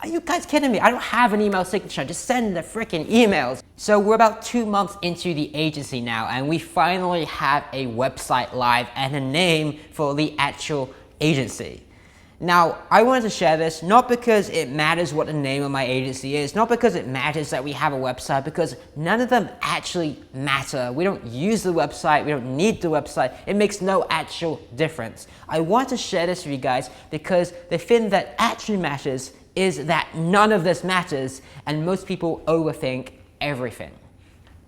Are you guys kidding me? I don't have an email signature. Just send the freaking emails. So we're about 2 months into the agency now, and we finally have a website live and a name for the actual agency. Now, I wanted to share this not because it matters what the name of my agency is, not because it matters that we have a website, because none of them actually matter. We don't use the website, we don't need the website, it makes no actual difference. I want to share this with you guys because the thing that actually matters is that none of this matters, and most people overthink everything.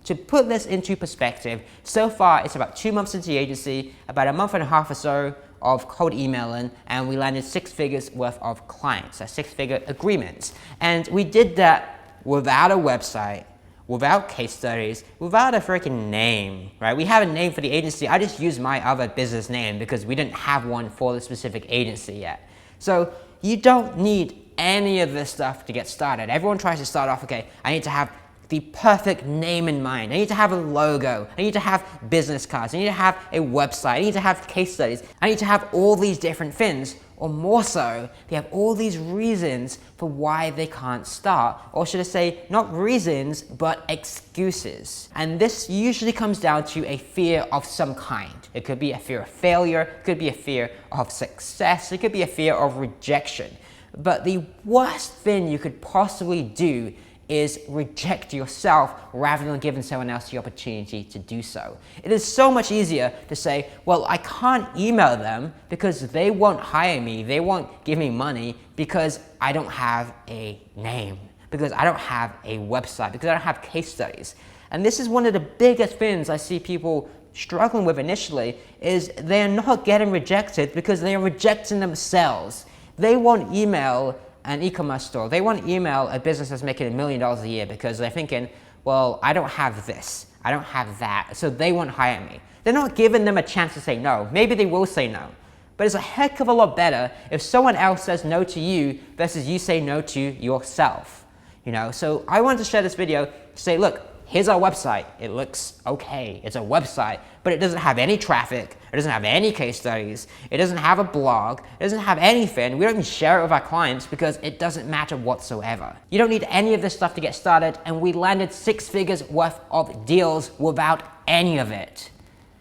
To put this into perspective, so far it's about 2 months into the agency, about a month and a half or so of cold emailing, and we landed 6 figures worth of clients, a 6-figure agreements. And we did that without a website, without case studies, without a freaking name, right? We have a name for the agency. I just used my other business name because we didn't have one for the specific agency yet. So you don't need any of this stuff to get started. Everyone tries to start off, okay, I need to have the perfect name in mind. I need to have a logo. I need to have business cards. I need to have a website. I need to have case studies. I need to have all these different things, or more so, they have all these reasons for why they can't start. Or should I say, not reasons, but excuses. And this usually comes down to a fear of some kind. It could be a fear of failure, it could be a fear of success, it could be a fear of rejection. But the worst thing you could possibly do is reject yourself rather than giving someone else the opportunity to do so. It is so much easier to say, well, I can't email them because they won't hire me, they won't give me money because I don't have a name, because I don't have a website, because I don't have case studies. And this is one of the biggest things I see people struggling with initially, is they're not getting rejected because they are rejecting themselves. They won't email an e-commerce store. They won't email a business that's making $1 million a year because they're thinking, well, I don't have this, I don't have that, so they won't hire me. They're not giving them a chance to say no. Maybe they will say no, but it's a heck of a lot better if someone else says no to you versus you say no to yourself. You know, so I wanted to share this video to say, look, here's our website. It looks okay. It's a website, but it doesn't have any traffic. It doesn't have any case studies. It doesn't have a blog. It doesn't have anything. We don't even share it with our clients because it doesn't matter whatsoever. You don't need any of this stuff to get started, and we landed 6 figures worth of deals without any of it.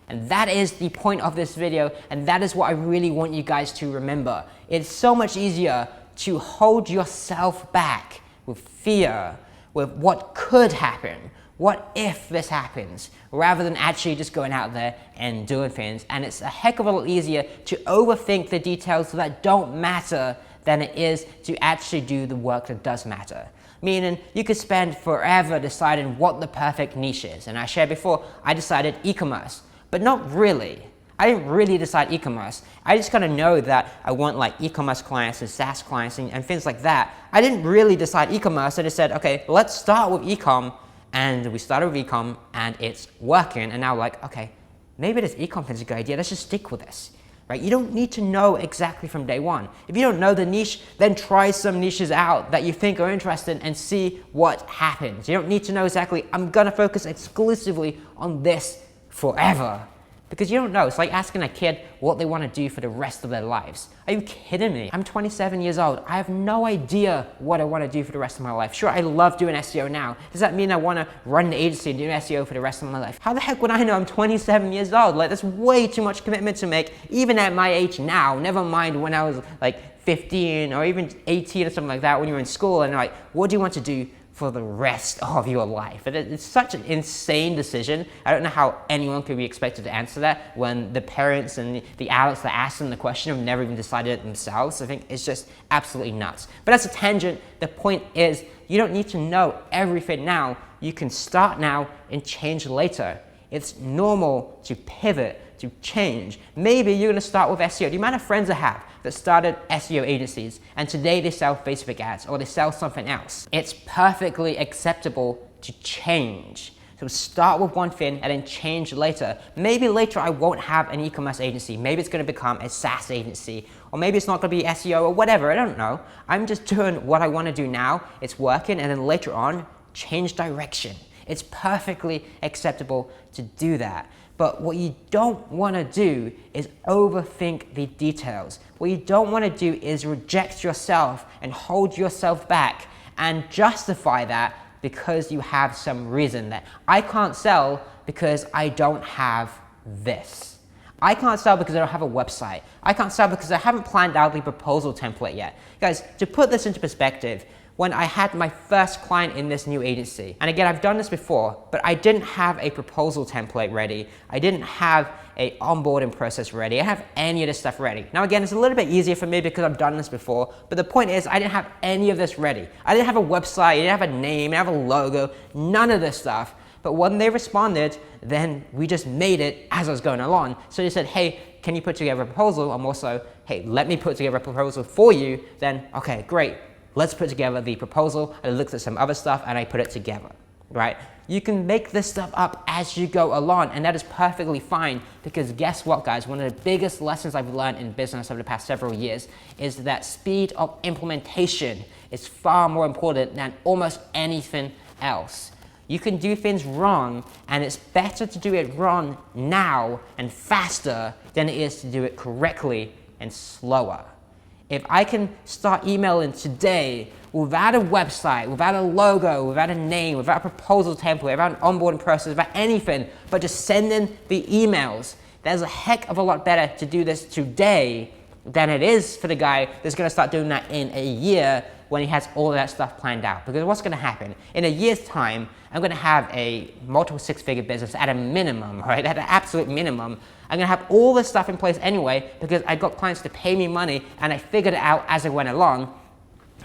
And that is the point of this video, and that is what I really want you guys to remember. It's so much easier to hold yourself back with fear, with what could happen, what if this happens, rather than actually just going out there and doing things. And it's a heck of a lot easier to overthink the details that don't matter than it is to actually do the work that does matter. Meaning, you could spend forever deciding what the perfect niche is. And I shared before, I decided e-commerce, but not really. I didn't really decide e-commerce. I just kind of know that I want like e-commerce clients and SaaS clients and things like that. I didn't really decide e-commerce. I just said, okay, let's start with e-com. And we started with e-com and it's working, and now like, okay, maybe this e-com thing is a good idea, let's just stick with this, right? You don't need to know exactly from day one. If you don't know the niche, then try some niches out that you think are interesting and see what happens. You don't need to know exactly, I'm gonna focus exclusively on this forever. Because you don't know. It's like asking a kid what they want to do for the rest of their lives. Are you kidding me? I'm 27 years old. I have no idea what I want to do for the rest of my life. Sure, I love doing SEO now. Does that mean I want to run an agency and do SEO for the rest of my life? How the heck would I know? I'm 27 years old. Like, that's way too much commitment to make, even at my age now. Never mind when I was like 15 or even 18 or something like that, when you were in school, and like, what do you want to do for the rest of your life? It's such an insane decision. I don't know how anyone could be expected to answer that when the parents and the adults that asked them the question have never even decided it themselves. I think it's just absolutely nuts. But that's a tangent. The point is, you don't need to know everything now. You can start now and change later. It's normal to pivot, to change. Maybe you're gonna start with SEO. The amount of friends I have that started SEO agencies and today they sell Facebook ads or they sell something else. It's perfectly acceptable to change. So start with one thing and then change later. Maybe later I won't have an e-commerce agency. Maybe it's gonna become a SaaS agency, or maybe it's not gonna be SEO or whatever, I don't know. I'm just doing what I wanna do now, it's working, and then later on, change direction. It's perfectly acceptable to do that. But what you don't want to do is overthink the details. What you don't want to do is reject yourself and hold yourself back and justify that because you have some reason that I can't sell because I don't have this. I can't sell because I don't have a website. I can't sell because I haven't planned out the proposal template yet. Guys, to put this into perspective, when I had my first client in this new agency, and again, I've done this before, but I didn't have a proposal template ready. I didn't have an onboarding process ready. I didn't have any of this stuff ready. Now again, it's a little bit easier for me because I've done this before, but the point is I didn't have any of this ready. I didn't have a website, I didn't have a name, I didn't have a logo, none of this stuff. But when they responded, then we just made it as I was going along. So they said, hey, can you put together a proposal? I'm also, hey, let me put together a proposal for you. Then, okay, great. Let's put together the proposal. I looked at some other stuff and I put it together, right? You can make this stuff up as you go along, and that is perfectly fine, because guess what, guys? One of the biggest lessons I've learned in business over the past several years is that speed of implementation is far more important than almost anything else. You can do things wrong, and it's better to do it wrong now and faster than it is to do it correctly and slower. If I can start emailing today without a website, without a logo, without a name, without a proposal template, without an onboarding process, without anything, but just sending the emails, there's a heck of a lot better to do this today than it is for the guy that's going to start doing that in a year when he has all of that stuff planned out. Because what's going to happen? In a year's time, I'm going to have a multiple six-figure business at a minimum, right? At an absolute minimum. I'm going to have all this stuff in place anyway because I got clients to pay me money and I figured it out as I went along.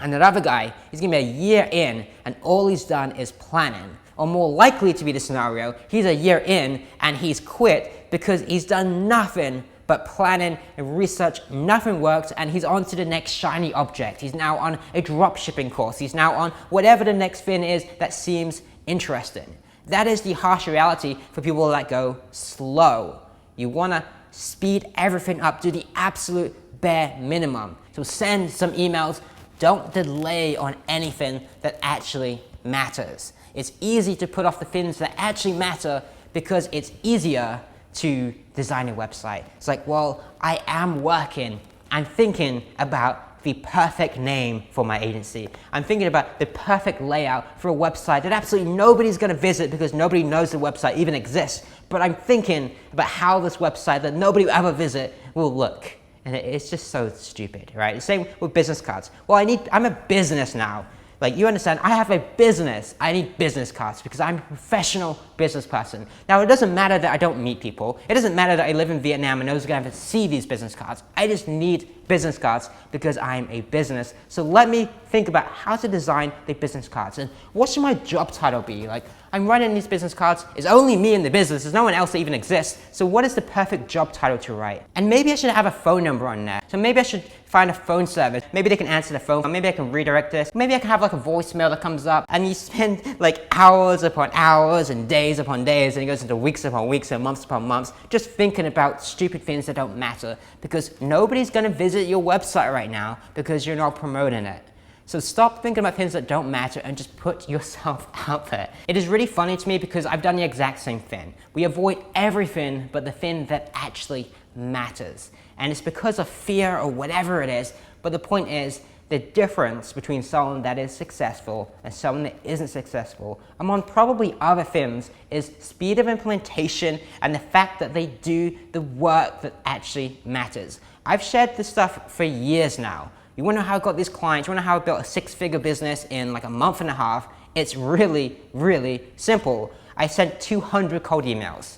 And that other guy, he's going to be a year in and all he's done is planning. Or more likely to be the scenario, he's a year in and he's quit because he's done nothing but planning and research. Nothing worked, and he's on to the next shiny object. He's now on a drop shipping course. He's now on whatever the next thing is that seems interesting. That is the harsh reality for people that go slow. You want to speed everything up, do the absolute bare minimum. So send some emails. Don't delay on anything that actually matters. It's easy to put off the things that actually matter because it's easier to design a website. It's like, well, I am working. I'm thinking about the perfect name for my agency. I'm thinking about the perfect layout for a website that absolutely nobody's going to visit because nobody knows the website even exists. But I'm thinking about how this website that nobody will ever visit will look. And it's just so stupid, right? The same with business cards. Well, I'm a business now. Like, you understand, I have a business. I need business cards because I'm a professional business person. Now, it doesn't matter that I don't meet people. It doesn't matter that I live in Vietnam and nobody's going to see these business cards. I just need business cards because I'm a business. So let me think about how to design the business cards. And what should my job title be? Like, I'm running these business cards. It's only me in the business. There's no one else that even exists. So what is the perfect job title to write? And maybe I should have a phone number on there. So maybe I should find a phone service. Maybe they can answer the phone. Maybe I can redirect this. Maybe I can have like a voicemail that comes up and you spend like hours upon hours and days upon days, and it goes into weeks upon weeks and months upon months just thinking about stupid things that don't matter because nobody's going to visit your website right now because you're not promoting it. So stop thinking about things that don't matter and just put yourself out there. It is really funny to me because I've done the exact same thing. We avoid everything but the thing that actually matters. And it's because of fear or whatever it is, but the point is the difference between someone that is successful and someone that isn't successful, among probably other things, is speed of implementation and the fact that they do the work that actually matters. I've shared this stuff for years now. You want to know how I got these clients? You want to know how I built a six-figure business in like a month and a half? It's really, really simple. I sent 200 cold emails.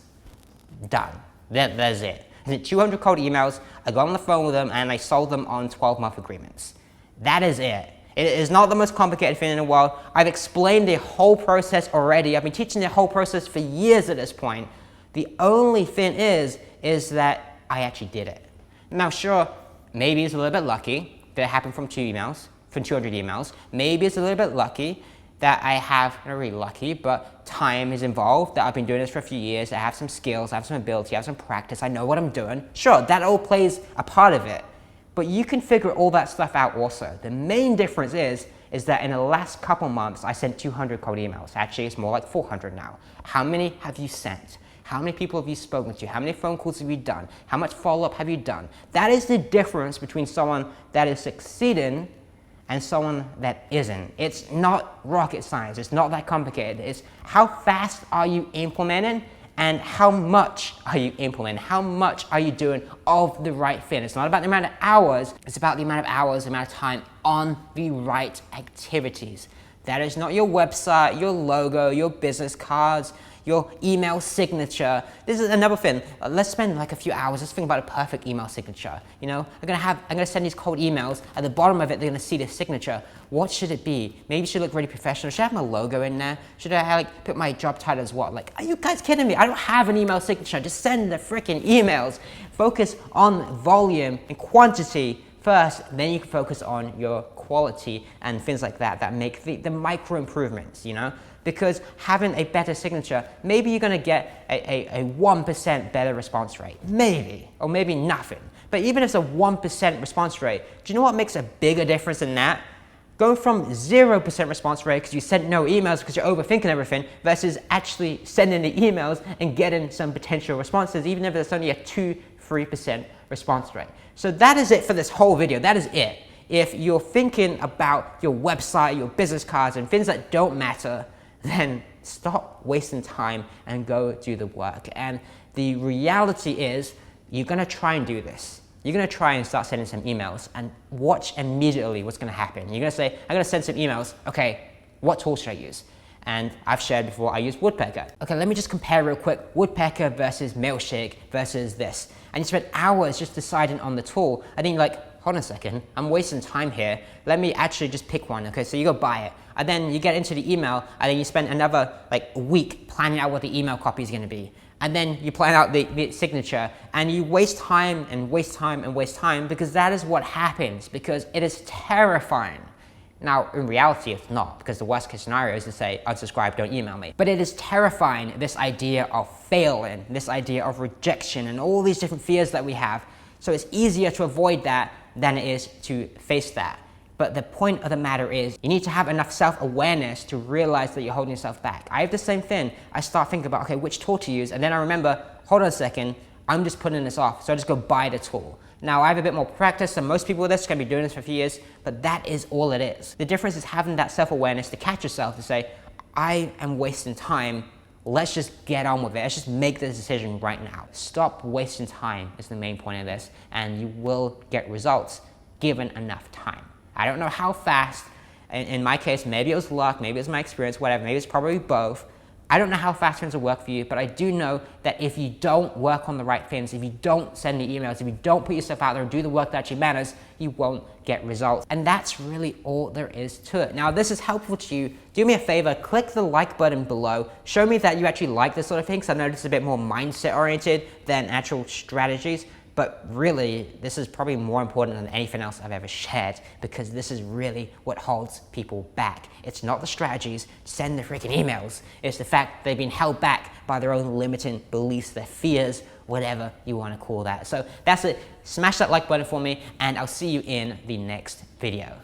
Done. That's it. I sent 200 cold emails, I got on the phone with them, and I sold them on 12-month agreements. That is it. It is not the most complicated thing in the world. I've explained the whole process already. I've been teaching the whole process for years at this point. The only thing is that I actually did it. Now, sure, maybe it's a little bit lucky that it happened from 200 emails. Maybe it's a little bit lucky that I have, not really lucky, but time is involved, that I've been doing this for a few years, I have some skills, I have some ability, I have some practice, I know what I'm doing. Sure, that all plays a part of it, but you can figure all that stuff out also. The main difference is that in the last couple months, I sent 200 cold emails. Actually, it's more like 400 now. How many have you sent? How many people have you spoken to? How many phone calls have you done? How much follow-up have you done? That is the difference between someone that is succeeding and someone that isn't. It's not rocket science. It's not that complicated. It's how fast are you implementing and how much are you implementing? How much are you doing of the right thing? It's not about the amount of hours. It's about the amount of hours, the amount of time on the right activities. That is not your website, your logo, your business cards, your email signature. This is another thing. Let's spend like a few hours. Let's think about a perfect email signature. You know, I'm gonna send these cold emails. At the bottom of it, they're gonna see the signature. What should it be? Maybe it should look really professional. Should I have my logo in there? Should I like put my job title as what? Like, are you guys kidding me? I don't have an email signature. Just send the freaking emails. Focus on volume and quantity first, then you can focus on your quality and things like that that make the micro improvements, you know? Because having a better signature, maybe you're gonna get a 1% better response rate, maybe, or maybe nothing. But even if it's a 1% response rate, do you know what makes a bigger difference than that? Going from 0% response rate because you sent no emails because you're overthinking everything versus actually sending the emails and getting some potential responses, even if it's only a 2-3% response rate. So that is it for this whole video. That is it. If you're thinking about your website, your business cards, and things that don't matter, then stop wasting time and go do the work. And the reality is, you're gonna try and do this. You're gonna try and start sending some emails and watch immediately what's gonna happen. You're gonna say, I'm gonna send some emails. Okay, what tool should I use? And I've shared before, I use Woodpecker. Okay, let me just compare real quick, Woodpecker versus Mailshake versus this. And you spend hours just deciding on the tool. And then you're like, hold on a second, I'm wasting time here. Let me actually just pick one. Okay, so you go buy it. And then you get into the email and then you spend another like week planning out what the email copy is gonna be. And then you plan out the signature and you waste time and waste time and waste time because that is what happens, because it is terrifying. Now, in reality, it's not, because the worst case scenario is to say, unsubscribe, don't email me. But it is terrifying, this idea of failing, this idea of rejection, and all these different fears that we have. So it's easier to avoid that than it is to face that. But the point of the matter is, you need to have enough self-awareness to realize that you're holding yourself back. I have the same thing. I start thinking about, okay, which tool to use, and then I remember, hold on a second, I'm just putting this off, so I just go buy the tool. Now, I have a bit more practice than most people with this, going to be doing this for a few years, but that is all it is. The difference is having that self-awareness to catch yourself, to say, I am wasting time, let's just get on with it. Let's just make this decision right now. Stop wasting time is the main point of this, and you will get results given enough time. I don't know how fast. In my case, maybe it was luck, maybe it was my experience, whatever, maybe it's probably both. I don't know how fast things will work for you, but I do know that if you don't work on the right things, if you don't send the emails, if you don't put yourself out there and do the work that actually matters, you won't get results. And that's really all there is to it. Now, if this is helpful to you, do me a favor, click the like button below. Show me that you actually like this sort of thing, because I know this is a bit more mindset oriented than actual strategies. But really, this is probably more important than anything else I've ever shared, because this is really what holds people back. It's not the strategies, send the freaking emails. It's the fact they've been held back by their own limiting beliefs, their fears, whatever you want to call that. So that's it. Smash that like button for me, and I'll see you in the next video.